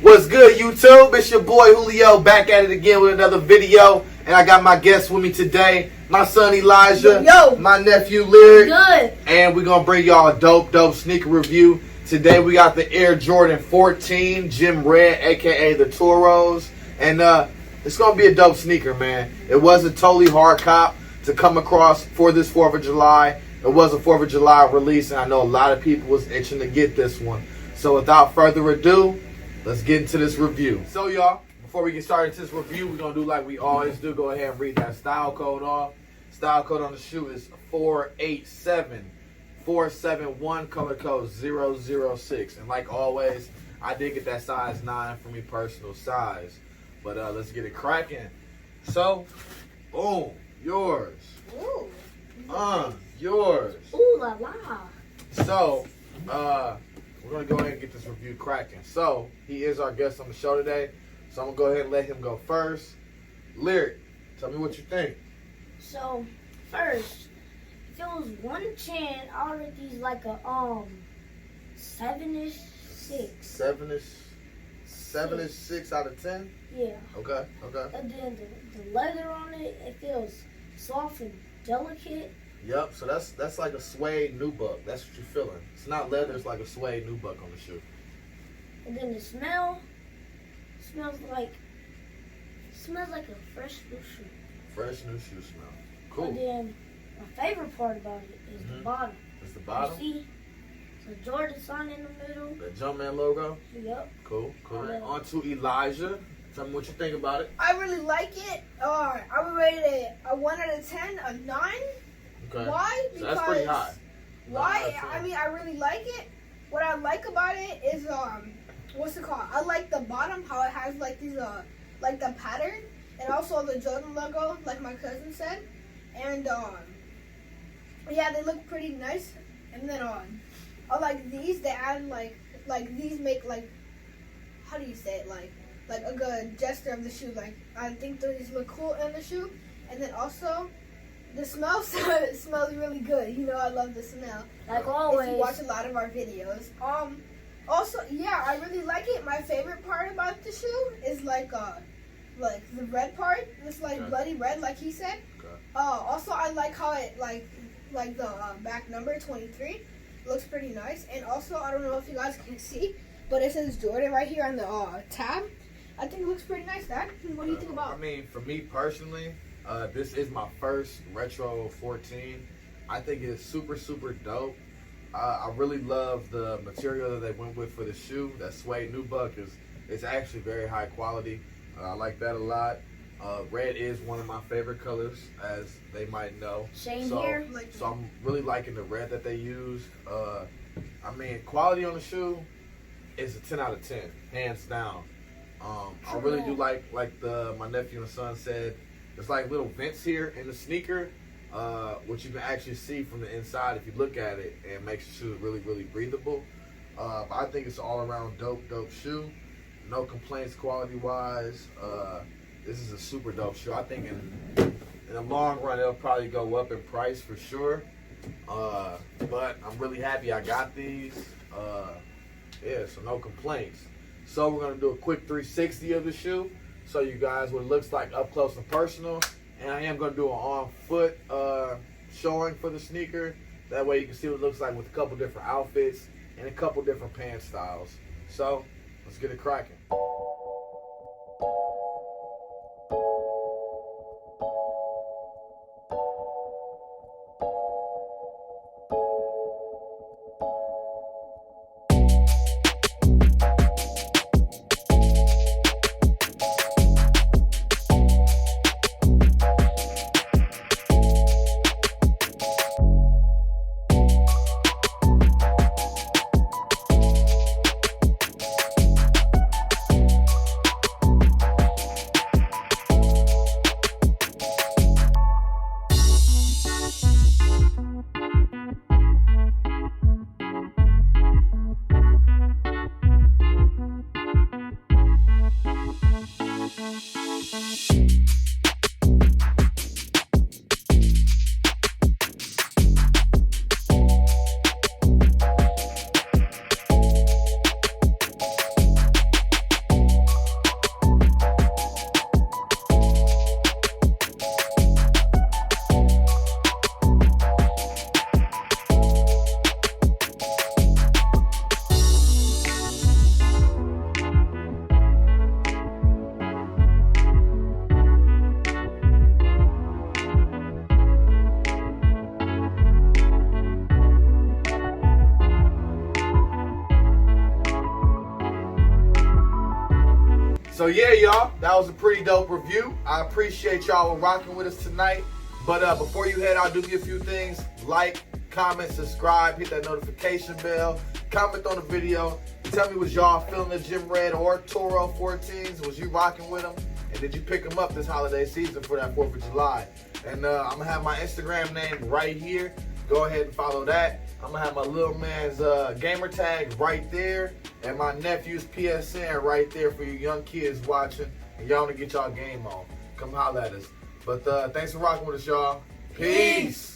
What's good, YouTube? It's your boy Julio back at it again with another video. And I got my guest with me today, my son Elijah, my nephew Lyric. Good. And we're going to bring y'all a dope sneaker review. Today we got the Air Jordan 14 Gym Red, aka the Toros. And it's going to be a dope sneaker, man. It was a totally hard cop to come across for this 4th of July. It was a 4th of July release, and I know a lot of people was itching to get this one. So without further ado, let's get into this review. So y'all, before we get started into this review, we're going to do like we always do. Go ahead and read that style code off. Style code on the shoe is 487471, color code 006. And like always, I did get that size 9 for me, personal size. But let's get it cracking. So, boom, yours. Ooh. Yours. Ooh la la. So, we're going to go ahead and get this review cracking. So, he is our guest on the show today. So, I'm going to go ahead and let him go first. Lyric, tell me what you think. So, first, if it was one chance, I would rate these like a 7-ish, 6. 7-ish, 6 out of 10? Yeah. Okay. And then the leather on it, it feels soft and delicate. Yep, so that's like a suede nubuck. That's what you're feeling. It's not leather, it's like a suede nubuck on the shoe. And then the smell smells like a fresh new shoe. Fresh new shoe smell. Cool. And then my favorite part about it is the bottom. It's the bottom? You see the Jordan sign in the middle. The Jumpman logo? Yep. Cool. Yeah. On to Elijah. Tell me what you think about it. I really like it. I would rate it a 1 out of 10, a 9. Okay. Why? So that's pretty high. Why? I mean, I really like it. What I like about it is what's it called? I like the bottom, how it has like these like the pattern, and also the Jordan logo, like my cousin said. And yeah, they look pretty nice. And then I like these. They add like these make like, how do you say it, like a good gesture of the shoe. Like I think these look cool in the shoe. And then also the smell smells really good. You know, I love the smell. Like always. If you watch a lot of our videos. Also, yeah, I really like it. My favorite part about the shoe is like the red part. It's like bloody red, like he said. Okay. Also, I like how it like the back number 23 looks pretty nice. And also, I don't know if you guys can see, but it says Jordan right here on the tab. I think it looks pretty nice, Dad. What do you think about? I mean, for me personally, this is my first retro 14. I think it's super dope. I really love the material that they went with for the shoe. That suede nubuck is actually very high quality. I like that a lot. Red is one of my favorite colors, as they might know. Same here. So I'm really liking the red that they used. I mean, quality on the shoe is a 10 out of 10, hands down. I really do like my nephew and son said, there's like little vents here in the sneaker, which you can actually see from the inside if you look at it, and makes the shoe really breathable. But I think it's all around dope shoe. No complaints quality wise. This is a super dope shoe. I think in the long run it'll probably go up in price for sure. But I'm really happy I got these. Yeah, so no complaints. So we're going to do a quick 360 of the shoe, show you guys what it looks like up close and personal. And I am going to do an on foot showing for the sneaker. That way you can see what it looks like with a couple different outfits and a couple different pant styles. So let's get it cracking. So yeah, y'all, that was a pretty dope review. I appreciate y'all rocking with us tonight. But before you head out, do me a few things. Like, comment, subscribe, hit that notification bell, comment on the video. Tell me, was y'all feeling the Gym Red or Toro 14s? Was you rocking with them? And did you pick them up this holiday season for that 4th of July? And I'm going to have my Instagram name right here. Go ahead and follow that. I'm going to have my little man's gamer tag right there. And my nephew's PSN right there for you young kids watching. And y'all want to get y'all game on. Come holler at us. But thanks for rocking with us, y'all. Peace.